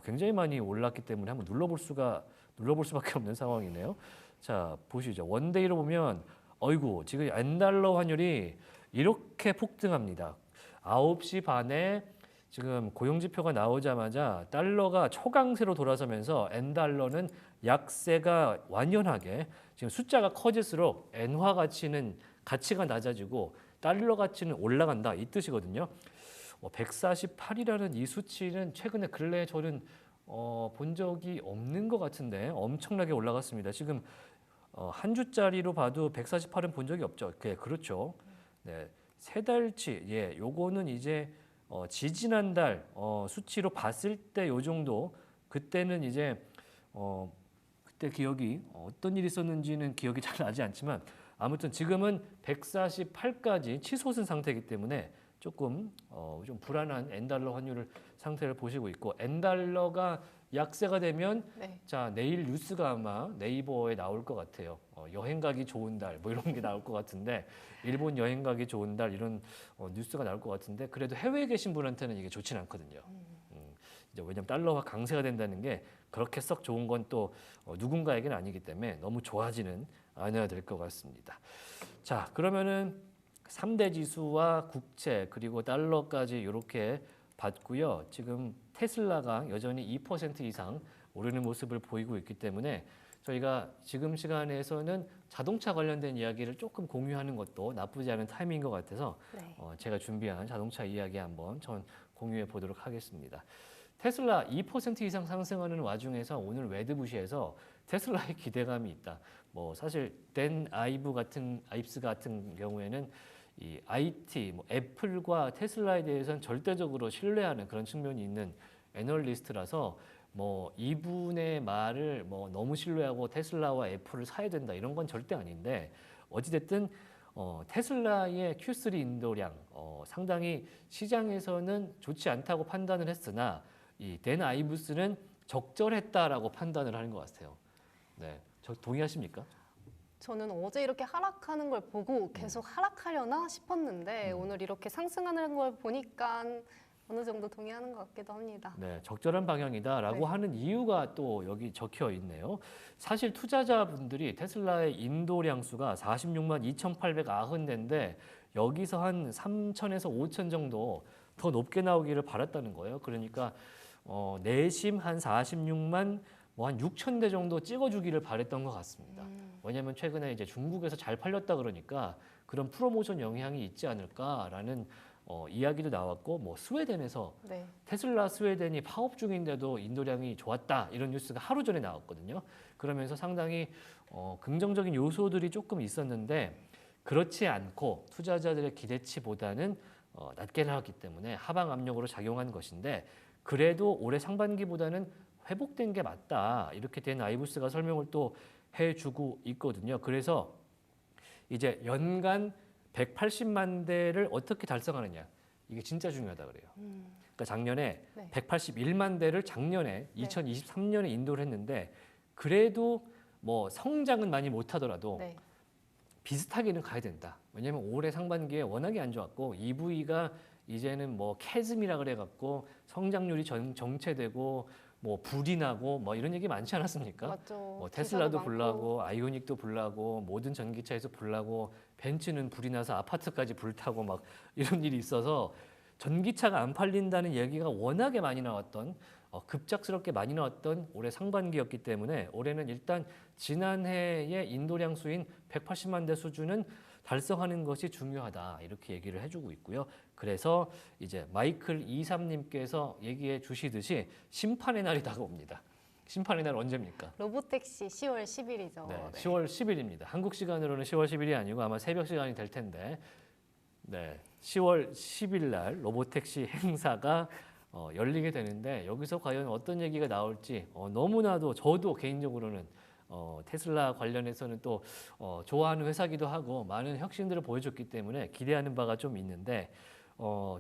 Speaker 1: 굉장히 많이 올랐기 때문에 한번 눌러볼 수밖에 없는 상황이네요. 자, 보시죠. 원데이로 보면 어이구 지금 N달러 환율이 이렇게 폭등합니다. 9시 반에 지금 고용지표가 나오자마자 달러가 초강세로 돌아서면서 N달러는 약세가 완연하게 지금 숫자가 커질수록 엔화 가치가 낮아지고 달러 가치는 올라간다 이 뜻이거든요. 148이라는 이 수치는 최근에 근래에 저는 본 적이 없는 것 같은데 엄청나게 올라갔습니다. 지금 한 주짜리로 봐도 148은 본 적이 없죠. 그렇죠. 네, 세 달치 요거는 이제 지지난달 수치로 봤을 때 요 정도 그때는 이제 그때 기억이 어떤 일이 있었는지는 기억이 잘 나지 않지만 아무튼 지금은 148까지 치솟은 상태이기 때문에 조금 좀 불안한 N달러 환율 상태를 보시고 있고 N달러가 약세가 되면
Speaker 2: 네.
Speaker 1: 자 내일 뉴스가 아마 네이버에 나올 것 같아요. 여행 가기 좋은 달 뭐 이런 게 나올 것 같은데 일본 여행 가기 좋은 달 이런 뉴스가 나올 것 같은데 그래도 해외에 계신 분한테는 이게 좋지는 않거든요. 이제 왜냐하면 달러가 강세가 된다는 게 그렇게 썩 좋은 건 또 누군가에게는 아니기 때문에 너무 좋아하지는 않아야 될 것 같습니다. 자, 그러면은 3대 지수와 국채 그리고 달러까지 이렇게 봤고요. 지금 테슬라가 여전히 2% 이상 오르는 모습을 보이고 있기 때문에 저희가 지금 시간에서는 자동차 관련된 이야기를 조금 공유하는 것도 나쁘지 않은 타이밍인 것 같아서
Speaker 2: 네.
Speaker 1: 제가 준비한 자동차 이야기 한번 전 공유해 보도록 하겠습니다. 테슬라 2% 이상 상승하는 와중에서 오늘 웨드부시에서 테슬라의 기대감이 있다. 뭐 사실 댄 아이브스 같은 경우에는 이 IT, 애플과 테슬라에 대해서는 절대적으로 신뢰하는 그런 측면이 있는 애널리스트라서 이분의 말을 너무 신뢰하고 테슬라와 애플을 사야 된다 이런 건 절대 아닌데 어찌됐든 테슬라의 Q3 인도량 상당히 시장에서는 좋지 않다고 판단을 했으나 이 댄 아이브스는 적절했다라고 판단을 하는 것 같아요. 네, 동의하십니까?
Speaker 2: 저는 어제 이렇게 하락하는 걸 보고 계속 하락하려나 싶었는데 오늘 이렇게 상승하는 걸 보니까 어느 정도 동의하는 것 같기도 합니다.
Speaker 1: 네, 적절한 방향이다라고
Speaker 2: 네.
Speaker 1: 하는 이유가 또 여기 적혀 있네요. 사실 투자자분들이 테슬라의 인도량 수가 46만 2,890대인데 여기서 한 3,000에서 5,000 정도 더 높게 나오기를 바랐다는 거예요. 그러니까 내심 한 46만 한 6,000대 정도 찍어주기를 바랬던 것 같습니다. 왜냐하면 최근에 이제 중국에서 잘 팔렸다 그러니까 그런 프로모션 영향이 있지 않을까라는 이야기도 나왔고 뭐 스웨덴에서
Speaker 2: 네.
Speaker 1: 테슬라 스웨덴이 파업 중인데도 인도량이 좋았다 이런 뉴스가 하루 전에 나왔거든요. 그러면서 상당히 긍정적인 요소들이 조금 있었는데 그렇지 않고 투자자들의 기대치보다는 낮게 나왔기 때문에 하방 압력으로 작용한 것인데 그래도 올해 상반기보다는 회복된 게 맞다 이렇게 된 아이브스가 설명을 또 해주고 있거든요. 그래서 이제 연간 180만 대를 어떻게 달성하느냐 이게 진짜 중요하다 그래요. 그러니까 작년에
Speaker 2: 네.
Speaker 1: 181만 대를 작년에
Speaker 2: 네.
Speaker 1: 2023년에 인도를 했는데 그래도 뭐 성장은 많이 못하더라도
Speaker 2: 네.
Speaker 1: 비슷하게는 가야 된다. 왜냐하면 올해 상반기에 워낙에 안 좋았고 EV가 이제는 뭐 캐즘이라 그래갖고 성장률이 정체되고 뭐 불이 나고 뭐 이런 얘기 많지 않았습니까?
Speaker 2: 맞죠.
Speaker 1: 뭐
Speaker 2: 기사도
Speaker 1: 테슬라도
Speaker 2: 많고.
Speaker 1: 불나고 아이오닉도 불나고 모든 전기차에서 불나고 벤츠는 불이 나서 아파트까지 불타고 막 이런 일이 있어서 전기차가 안 팔린다는 얘기가 워낙에 많이 나왔던 급작스럽게 많이 나왔던 올해 상반기였기 때문에 올해는 일단 지난해의 인도량 수인 180만 대 수준은 달성하는 것이 중요하다 이렇게 얘기를 해주고 있고요. 그래서 이제 마이클 23님께서 얘기해 주시듯이 심판의 날이 다가옵니다. 심판의 날 언제입니까?
Speaker 2: 로보택시 10월 10일이죠.
Speaker 1: 네, 10월 10일입니다. 한국 시간으로는 10월 10일이 아니고 아마 새벽 시간이 될 텐데, 네, 10월 10일 날 로보택시 행사가 열리게 되는데 여기서 과연 어떤 얘기가 나올지 너무나도 저도 개인적으로는 테슬라 관련해서는 또 좋아하는 회사기도 하고 많은 혁신들을 보여줬기 때문에 기대하는 바가 좀 있는데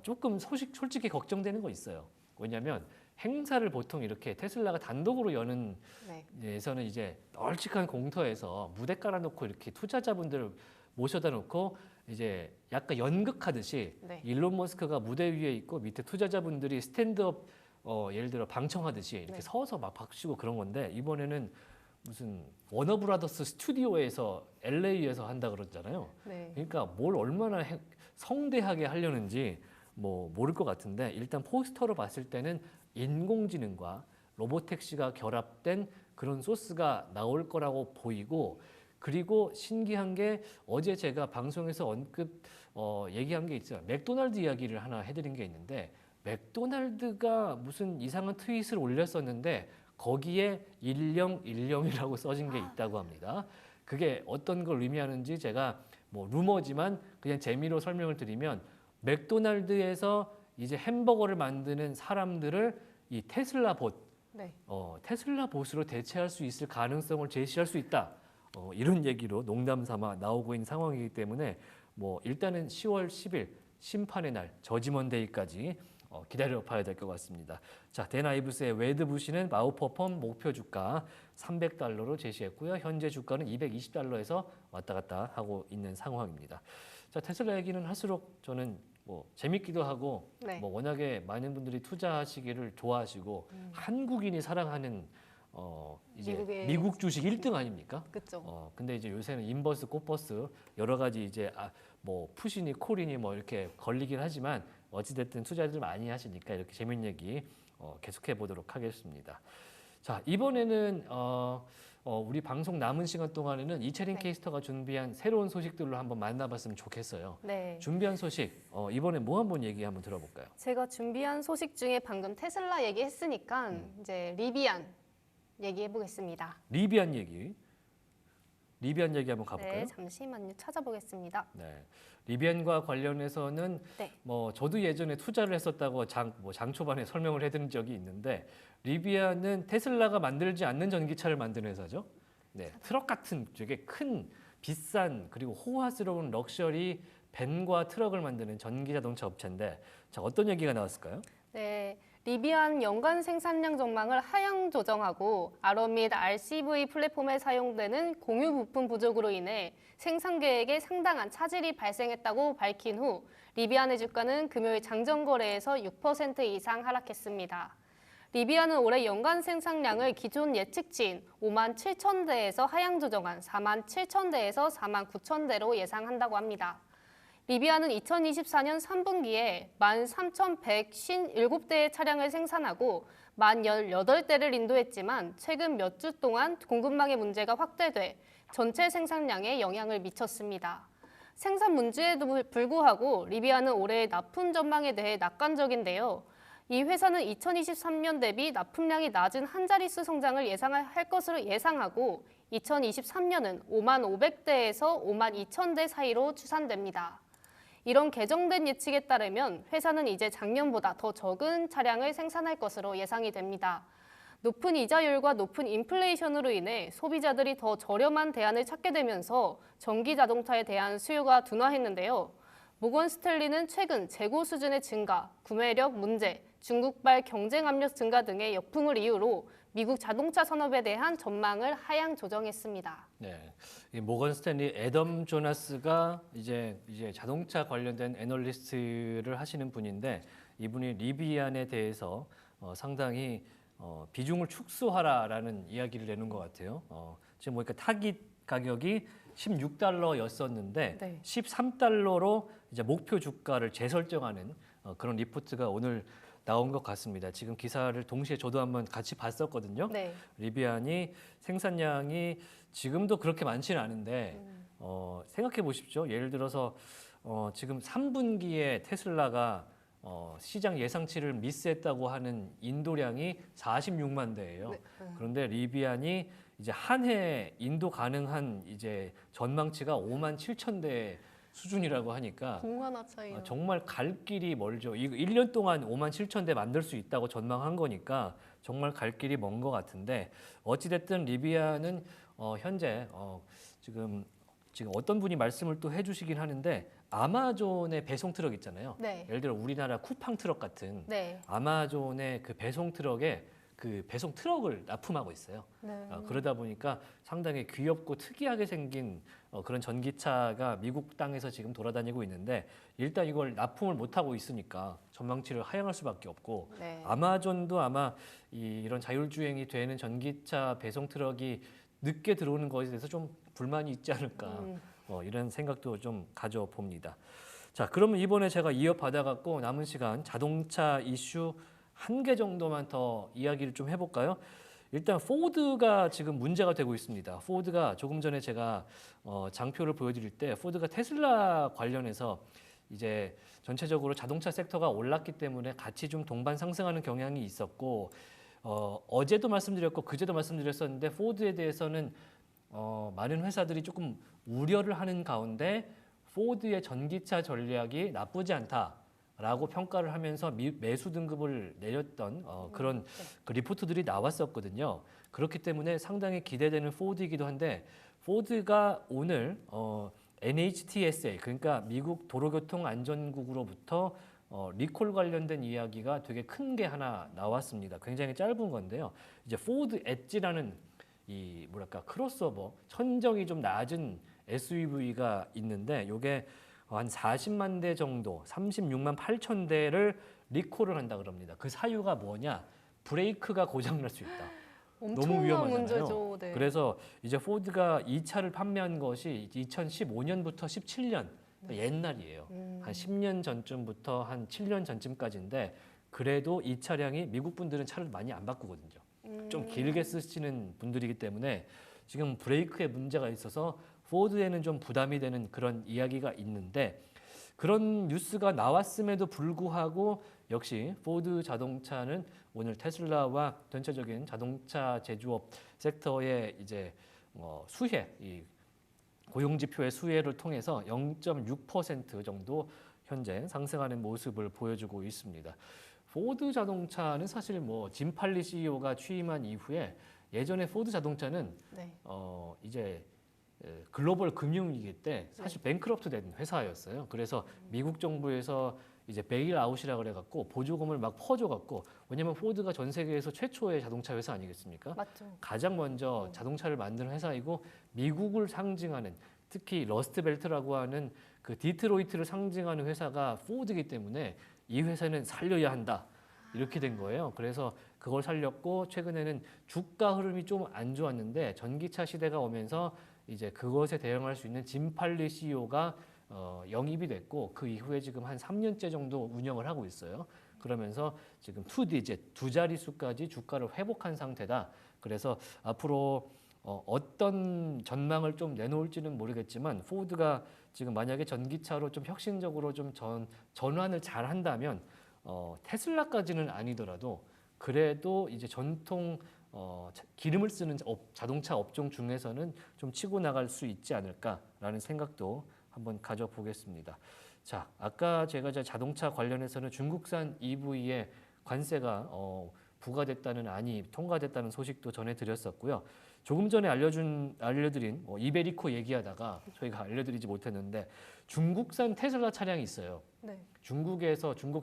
Speaker 1: 조금 솔직히 걱정되는 거 있어요. 왜냐하면 행사를 보통 이렇게 테슬라가 단독으로 여는
Speaker 2: 네.
Speaker 1: 에서는 이제 널찍한 공터에서 무대 깔아놓고 이렇게 투자자분들을 모셔다 놓고 이제 약간 연극하듯이
Speaker 2: 네.
Speaker 1: 일론 머스크가 무대 위에 있고 밑에 투자자분들이 스탠드업 예를 들어 방청하듯이 이렇게
Speaker 2: 네.
Speaker 1: 서서 막 박수치고 그런 건데 이번에는 무슨 워너브라더스 스튜디오에서 LA에서 한다 그러잖아요.
Speaker 2: 네.
Speaker 1: 그러니까 뭘 얼마나 성대하게 하려는지 뭐 모를 것 같은데 일단 포스터로 봤을 때는 인공지능과 로보택시가 결합된 그런 소스가 나올 거라고 보이고 그리고 신기한 게 어제 제가 방송에서 언급 얘기한 게 있어요. 맥도날드 이야기를 하나 해드린 게 있는데 맥도날드가 무슨 이상한 트윗을 올렸었는데 거기에 1010이라고 써진 게 있다고 합니다. 그게 어떤 걸 의미하는지 제가 뭐 루머지만 그냥 재미로 설명을 드리면 맥도날드에서 이제 햄버거를 만드는 사람들을 이 테슬라 봇,
Speaker 2: 네.
Speaker 1: 테슬라 봇으로 대체할 수 있을 가능성을 제시할 수 있다. 이런 얘기로 농담 삼아 나오고 있는 상황이기 때문에 뭐 일단은 10월 10일 심판의 날 저지먼 데이까지 기다려 봐야 될 것 같습니다. 자, 데나이브스의 웨드부시는 마우퍼펌 목표 주가 300달러로 제시했고요. 현재 주가는 220달러에서 왔다 갔다 하고 있는 상황입니다. 자, 테슬라 얘기는 할수록 저는 뭐 재밌기도 하고
Speaker 2: 네.
Speaker 1: 뭐 워낙에 많은 분들이 투자하시기를 좋아하시고 한국인이 사랑하는 이제
Speaker 2: 미국의-
Speaker 1: 미국 주식 1등 아닙니까?
Speaker 2: 그렇죠.
Speaker 1: 근데 이제 요새는 인버스, 꽃버스 여러 가지 이제 뭐 푸시니 콜이니 뭐 이렇게 걸리긴 하지만 어찌됐든 투자들 많이 하시니까 이렇게 재밌는 얘기 계속해 보도록 하겠습니다. 자, 이번에는 우리 방송 남은 시간 동안에는 이채린
Speaker 2: 네.
Speaker 1: 캐스터가 준비한 새로운 소식들로 한번 만나봤으면 좋겠어요.
Speaker 2: 네.
Speaker 1: 준비한 소식 이번에 뭐 한번 얘기 한번 들어볼까요?
Speaker 2: 제가 준비한 소식 중에 방금 테슬라 얘기했으니까 이제 리비안 얘기해 보겠습니다.
Speaker 1: 리비안 얘기 한번 가볼까요?
Speaker 2: 네, 잠시만요. 찾아보겠습니다.
Speaker 1: 네. 리비안과 관련해서는
Speaker 2: 네.
Speaker 1: 뭐 저도 예전에 투자를 했었다고 장 초반에 설명을 해드린 적이 있는데 리비안은 테슬라가 만들지 않는 전기차를 만드는 회사죠. 네. 트럭 같은 되게 큰 비싼 그리고 호화스러운 럭셔리 밴과 트럭을 만드는 전기 자동차 업체인데 자, 어떤 얘기가 나왔을까요?
Speaker 2: 네, 리비안 연간 생산량 전망을 하향 조정하고 아로 및 RCV 플랫폼에 사용되는 공유 부품 부족으로 인해 생산 계획에 상당한 차질이 발생했다고 밝힌 후 리비안의 주가는 금요일 장전 거래에서 6% 이상 하락했습니다. 리비안은 올해 연간 생산량을 기존 예측치인 5만 7천 대에서 하향 조정한 4만 7천 대에서 4만 9천 대로 예상한다고 합니다. 리비안은 2024년 3분기에 13,157대의 차량을 생산하고 18대를 인도했지만 최근 몇 주 동안 공급망의 문제가 확대돼 전체 생산량에 영향을 미쳤습니다. 생산 문제에도 불구하고 리비아는 올해의 납품 전망에 대해 낙관적인데요. 이 회사는 2023년 대비 납품량이 낮은 한 자릿수 성장을 예상할 것으로 예상하고 2023년은 5만 500대에서 5만 2,000대 사이로 추산됩니다. 이런 개정된 예측에 따르면 회사는 이제 작년보다 더 적은 차량을 생산할 것으로 예상이 됩니다. 높은 이자율과 높은 인플레이션으로 인해 소비자들이 더 저렴한 대안을 찾게 되면서 전기 자동차에 대한 수요가 둔화했는데요. 모건 스탠리는 최근 재고 수준의 증가, 구매력 문제, 중국발 경쟁 압력 증가 등의 역풍을 이유로 미국 자동차 산업에 대한 전망을 하향 조정했습니다.
Speaker 1: 네, 이 모건 스탠리 애덤 조나스가 이제 자동차 관련된 애널리스트를 하시는 분인데 이분이 리비안에 대해서 상당히 비중을 축소하라라는 이야기를 내는 것 같아요. 지금 보니까 타깃 가격이 $16였었는데
Speaker 2: 네.
Speaker 1: 13달러로 이제 목표 주가를 재설정하는 그런 리포트가 오늘 나온 것 같습니다. 지금 기사를 동시에 저도 한번 같이 봤었거든요.
Speaker 2: 네.
Speaker 1: 리비안이 생산량이 지금도 그렇게 많지는 않은데 생각해 보십시오. 예를 들어서 지금 3분기에 테슬라가 시장 예상치를 미스했다고 하는 인도량이 46만 대예요.
Speaker 2: 네.
Speaker 1: 그런데 리비안이 이제 한 해 인도 가능한 이제 전망치가 5만 7천 대 수준이라고 하니까
Speaker 2: 공 하나 차이요.
Speaker 1: 정말 갈 길이 멀죠. 이거 1년 동안 5만 7천 대 만들 수 있다고 전망한 거니까 정말 갈 길이 먼 것 같은데 어찌됐든 리비아는 현재 지금 어떤 분이 말씀을 또 해주시긴 하는데 아마존의 배송 트럭 있잖아요.
Speaker 2: 네.
Speaker 1: 예를 들어 우리나라 쿠팡 트럭 같은
Speaker 2: 네.
Speaker 1: 아마존의 그 배송 트럭에 그 배송 트럭을 납품하고 있어요.
Speaker 2: 네.
Speaker 1: 그러다 보니까 상당히 귀엽고 특이하게 생긴 그런 전기차가 미국 땅에서 지금 돌아다니고 있는데 일단 이걸 납품을 못 하고 있으니까 전망치를 하향할 수밖에 없고
Speaker 2: 네.
Speaker 1: 아마존도 아마 이런 자율주행이 되는 전기차 배송 트럭이 늦게 들어오는 것에 대해서 좀 불만이 있지 않을까 이런 생각도 좀 가져봅니다. 자, 그러면 이번에 제가 이어받아갖고 남은 시간 자동차 이슈 한 개 정도만 더 이야기를 좀 해볼까요? 일단 포드가 지금 문제가 되고 있습니다. 포드가 조금 전에 제가 장표를 보여드릴 때 포드가 테슬라 관련해서 이제 전체적으로 자동차 섹터가 올랐기 때문에 같이 좀 동반 상승하는 경향이 있었고 어제도 말씀드렸고 그제도 말씀드렸었는데 포드에 대해서는 많은 회사들이 조금 우려를 하는 가운데 포드의 전기차 전략이 나쁘지 않다라고 평가를 하면서 매수 등급을 내렸던 그런 그 리포트들이 나왔었거든요. 그렇기 때문에 상당히 기대되는 포드이기도 한데 포드가 오늘 NHTSA 그러니까 미국 도로교통안전국으로부터 리콜 관련된 이야기가 되게 큰 게 하나 나왔습니다. 굉장히 짧은 건데요. 이제 포드 엣지라는 이 뭐랄까 크로스오버 천정이 좀 낮은 SUV가 있는데 이게 한 40만 대 정도, 36만 8천 대를 리콜을 한다 그럽니다. 그 사유가 뭐냐? 브레이크가 고장 날 수 있다. 너무
Speaker 2: 엄청난
Speaker 1: 위험하잖아요.
Speaker 2: 문제죠. 네.
Speaker 1: 그래서 이제 포드가 이 차를 판매한 것이 2015년부터 17년 옛날이에요. 한 10년 전쯤부터 한 7년 전쯤까지인데 그래도 이 차량이 미국 분들은 차를 많이 안 바꾸거든요. 좀 길게 쓰시는 분들이기 때문에 지금 브레이크에 문제가 있어서 포드에는 좀 부담이 되는 그런 이야기가 있는데 그런 뉴스가 나왔음에도 불구하고 역시 포드 자동차는 오늘 테슬라와 전체적인 자동차 제조업 섹터의 이제 수혜, 이 고용지표의 수혜를 통해서 0.6% 정도 현재 상승하는 모습을 보여주고 있습니다. 포드 자동차는 사실 짐 팔리 CEO가 취임한 이후에 예전에 포드 자동차는
Speaker 2: 네.
Speaker 1: 이제 글로벌 금융위기 때 사실 뱅크럽트 된 회사였어요. 그래서 미국 정부에서 이제 베일아웃이라 그래갖고 보조금을 막 퍼줘갖고 왜냐면 포드가 전 세계에서 최초의 자동차 회사 아니겠습니까?
Speaker 2: 맞죠.
Speaker 1: 가장 먼저 자동차를 만드는 회사이고 미국을 상징하는 특히 러스트벨트라고 하는 그 디트로이트를 상징하는 회사가 포드이기 때문에 이 회사는 살려야 한다 이렇게 된 거예요. 그래서 그걸 살렸고 최근에는 주가 흐름이 좀 안 좋았는데 전기차 시대가 오면서 이제 그것에 대응할 수 있는 짐 팔리 CEO가 영입이 됐고 그 이후에 지금 한 3년째 정도 운영을 하고 있어요. 그러면서 지금 2디짓 두 자릿수까지 주가를 회복한 상태다. 그래서 앞으로 어떤 전망을 좀 내놓을지는 모르겠지만 포드가 지금 만약에 전기차로 좀 혁신적으로 좀 전환을 잘 한다면 테슬라까지는 아니더라도 그래도 이제 전통 기름을 쓰는 자동차 업종 중에서는 좀 치고 나갈 수 있지 않을까라는 생각도 한번 가져보겠습니다. 자, 아까 제가 자동차 관련해서는 중국산 EV에 관세가 부과됐다는 안이 통과됐다는 소식도 전해드렸었고요. 조금 전에 알려드린 이베리코 얘기하다가 저희가 알려드리지 못했는데 중국산 테슬라 차량이 있어요.
Speaker 2: 네.
Speaker 1: 중국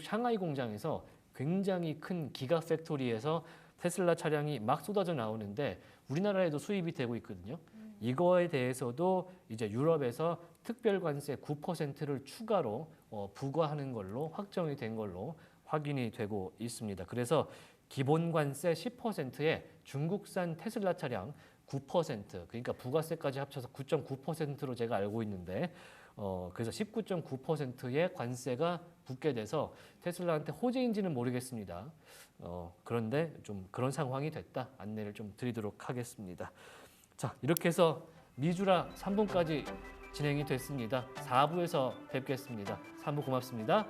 Speaker 1: 샹하이 공장에서 굉장히 큰 기가 팩토리에서 테슬라 차량이 막 쏟아져 나오는데 우리나라에도 수입이 되고 있거든요. 이거에 대해서도 이제 유럽에서 특별 관세 9%를 추가로 부과하는 걸로 확정이 된 걸로 확인이 되고 있습니다. 그래서 기본 관세 10%에 중국산 테슬라 차량 9% 그러니까 부가세까지 합쳐서 9.9%로 제가 알고 있는데 그래서 19.9%의 관세가 붙게 돼서 테슬라한테 호재인지는 모르겠습니다. 그런데 좀 그런 상황이 됐다 안내를 좀 드리도록 하겠습니다. 자, 이렇게 해서 미주라 3부까지 진행이 됐습니다. 4부에서 뵙겠습니다. 3부 고맙습니다.